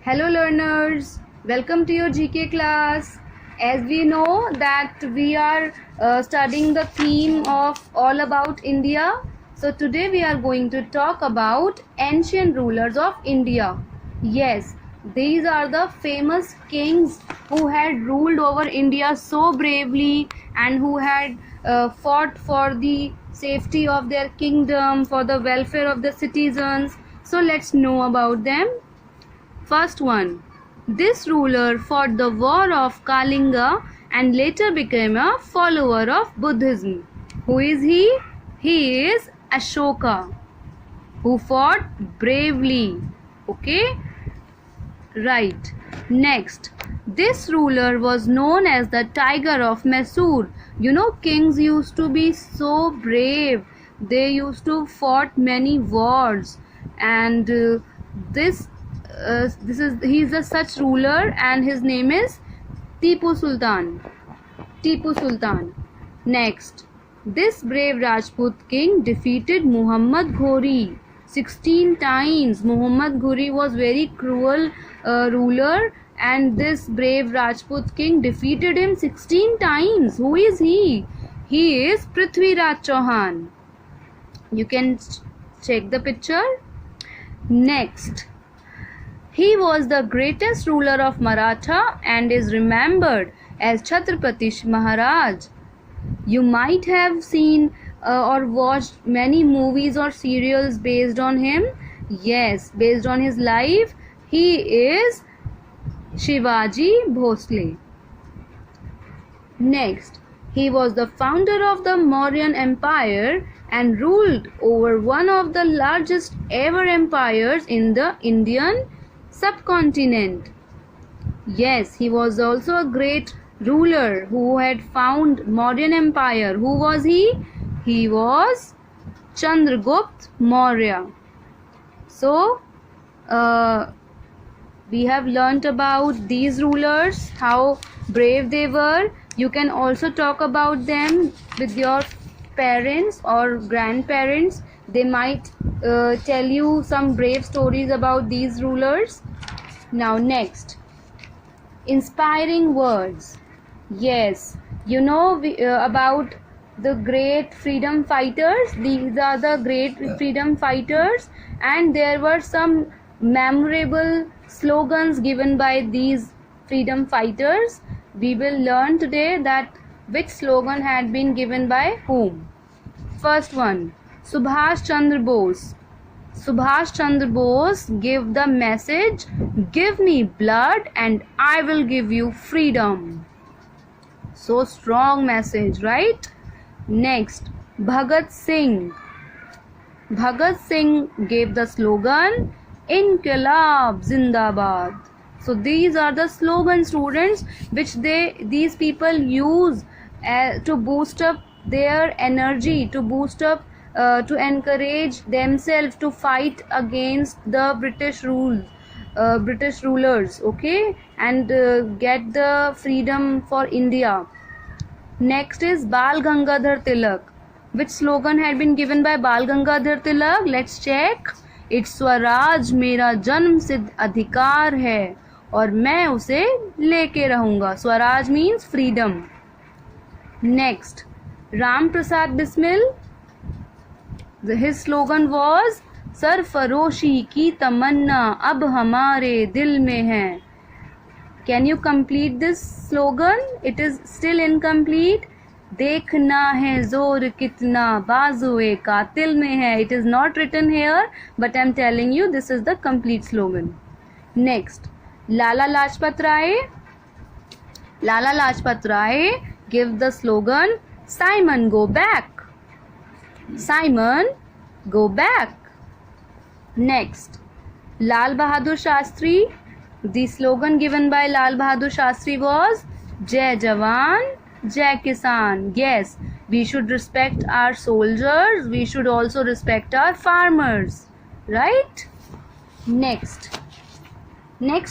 Hello learners, welcome to your GK class. As we know that we are studying the theme of all about India. So today we are going to talk about ancient rulers of India. Yes, these are the famous kings who had ruled over India so bravely and who had fought for the safety of their kingdom, for the welfare of the citizens. So let's know about them. First one. This ruler fought the war of Kalinga and later became a follower of Buddhism. Who is he? He is Ashoka, who fought bravely. Okay? Right. Next. This ruler was known as the Tiger of Mysore. You know, kings used to be so brave. They used to fought many wars, and he is a such ruler, and his name is Tipu Sultan. Tipu Sultan. Next, this brave Rajput king defeated Muhammad Ghori 16 times. Muhammad Ghori was very cruel ruler, and this brave Rajput king defeated him 16 times. Who is he? He is Prithviraj Chauhan. You can check the picture. Next, he was the greatest ruler of Maratha and is remembered as Chhatrapati Maharaj. You might have seen or watched many movies or serials based on him. Yes, based on his life. He is Shivaji Bhosle. Next, he was the founder of the Mauryan Empire and ruled over one of the largest ever empires in the Indian subcontinent. Yes, he was also a great ruler who had found Mauryan Empire. Who was he? He was Chandragupta Maurya. So, we have learnt about these rulers, how brave they were. You can also talk about them with your parents or grandparents. They might tell you some brave stories about these rulers. Now next, inspiring words. Yes, you know about the great freedom fighters. These are the great freedom fighters, and there were some memorable slogans given by these freedom fighters. We will learn today that which slogan had been given by whom. First one, Subhash Chandra Bose. Subhash Chandra Bose gave the message, give me blood and I will give you freedom. So strong message, right? Next, Bhagat Singh. Bhagat Singh gave the slogan, Inqilab Zindabad. So these are the slogan, students, which these people use to boost up their energy, to boost up to encourage themselves to fight against the British rulers, okay, and get the freedom for India. Next is Bal Gangadhar Tilak. Which slogan had been given by Bal Gangadhar Tilak? Let's check. It's Swaraj मेरा जन्म सिद्ध अधिकार है और मैं उसे लेके रहूंगा. Swaraj means freedom. Next, Ram Prasad Bismil. His slogan was सरफरोशी की तमन्ना अब हमारे दिल में है. Can you complete this slogan? It is still incomplete. देखना है जोर कितना बाजुए कातिल में है. It is not written here, but I am telling you this is the complete slogan. Next, Lala Lajpat Rai. Lala Lajpat Rai give the slogan, Simon go back. Simon, go back. Next, Lal Bahadur Shastri. The slogan given by Lal Bahadur Shastri was Jai Jawan, Jai Kisan. Yes, we should respect our soldiers. We should also respect our farmers. Right? Next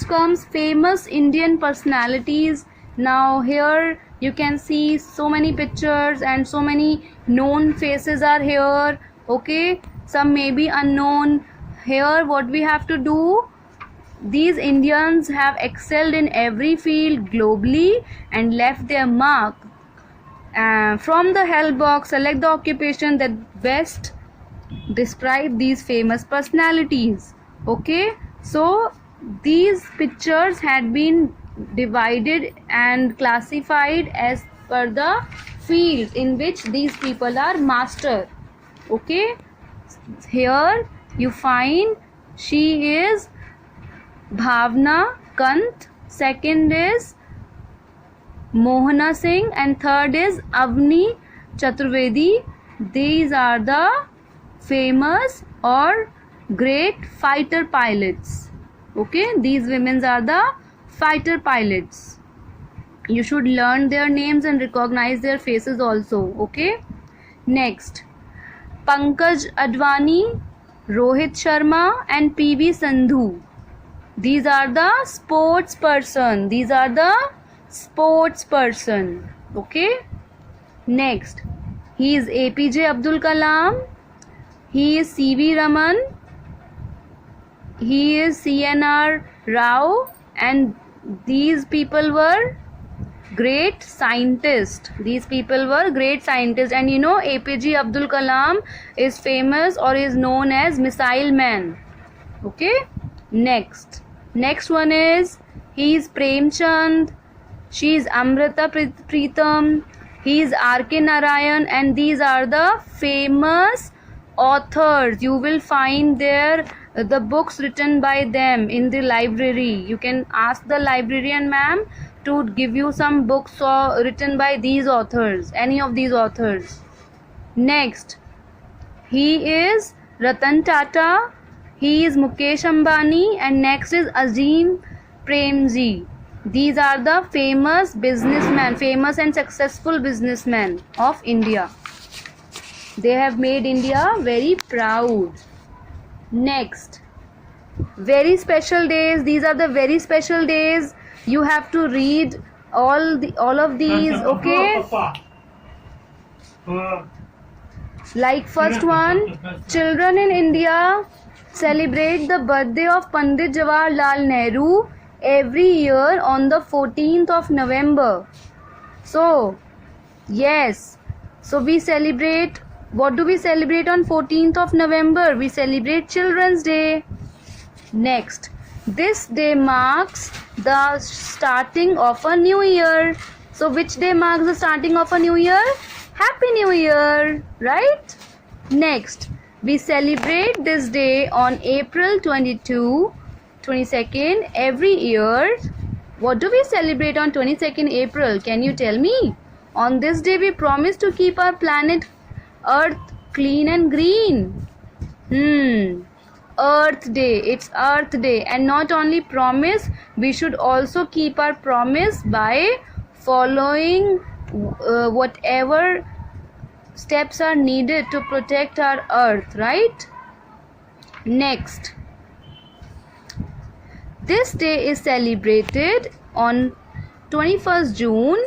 comes famous Indian personalities. Now here you can see so many pictures and so many known faces are here. Okay, some may be unknown. Here what we have to do, These Indians have excelled in every field globally and left their mark. From the help box, select the occupation that best describe these famous personalities. Okay, so these pictures had been divided and classified as per the fields in which these people are master. Okay, here you find she is Bhavna Kant, second is Mohana Singh, and third is Avni Chaturvedi. These are the famous or great fighter pilots. Okay, these women are the fighter pilots. You should learn their names and recognize their faces also. Okay, next, Pankaj Advani, Rohit Sharma, and PV Sandhu. These are the sports person. These are the sports person. Okay, next, he is APJ Abdul Kalam, he is CV Raman, he is CNR Rao, and these people were great scientists. These people were great scientists. And you know, APJ Abdul Kalam is famous or is known as Missile Man. Okay, next one is, he is Premchand, she is Amrita Pritam, he is R.K. Narayan, and these are the famous authors. You will find there the books written by them in the library. You can ask the librarian ma'am to give you some books written by these authors, any of these authors. Next, he is Ratan Tata, he is Mukesh Ambani, and next is Azim Premji. These are the famous businessmen, famous and successful businessmen of India. They have made India very proud. Next, very special days. These are the very special days. You have to read all of these. Okay, like first one, children in India celebrate the birthday of Pandit Jawaharlal Nehru every year on the 14th of November. So yes, so we celebrate, what do we celebrate on 14th of November? We celebrate Children's Day. Next, this day marks the starting of a new year. So which day marks the starting of a new year? Happy New Year, right? Next, we celebrate this day on April 22nd every year. What do we celebrate on 22nd April? Can you tell me? On this day we promise to keep our planet Earth clean and green. Earth Day. It's Earth Day. And not only promise, we should also keep our promise by following whatever steps are needed to protect our earth, right? Next, this day is celebrated on 21st June.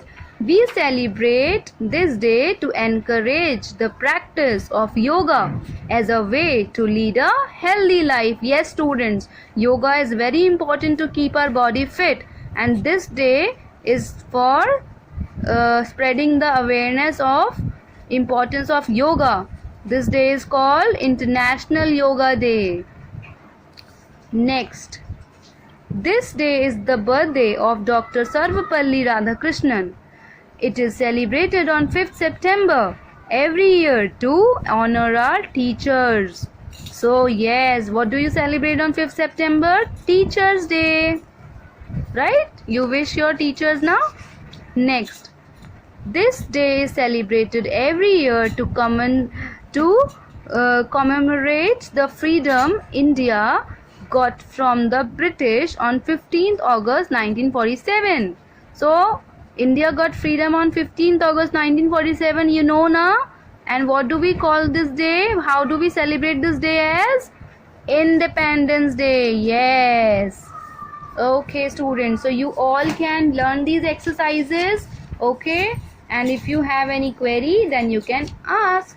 We celebrate this day to encourage the practice of yoga as a way to lead a healthy life. Yes, students, yoga is very important to keep our body fit, and this day is for spreading the awareness of importance of yoga. This day is called International Yoga Day. Next, this day is the birthday of Dr. Sarvapalli Radhakrishnan. It is celebrated on 5th September every year to honor our teachers. So yes, what do you celebrate on 5th September? Teachers Day, right? You wish your teachers now? Next, this day is celebrated every year to commemorate the freedom India got from the British on 15th August 1947. So India got freedom on 15th August 1947, you know now. And what do we call this day? How do we celebrate this day? As Independence Day. Yes. Okay, students, so you all can learn these exercises. Okay, and if you have any query, then you can ask.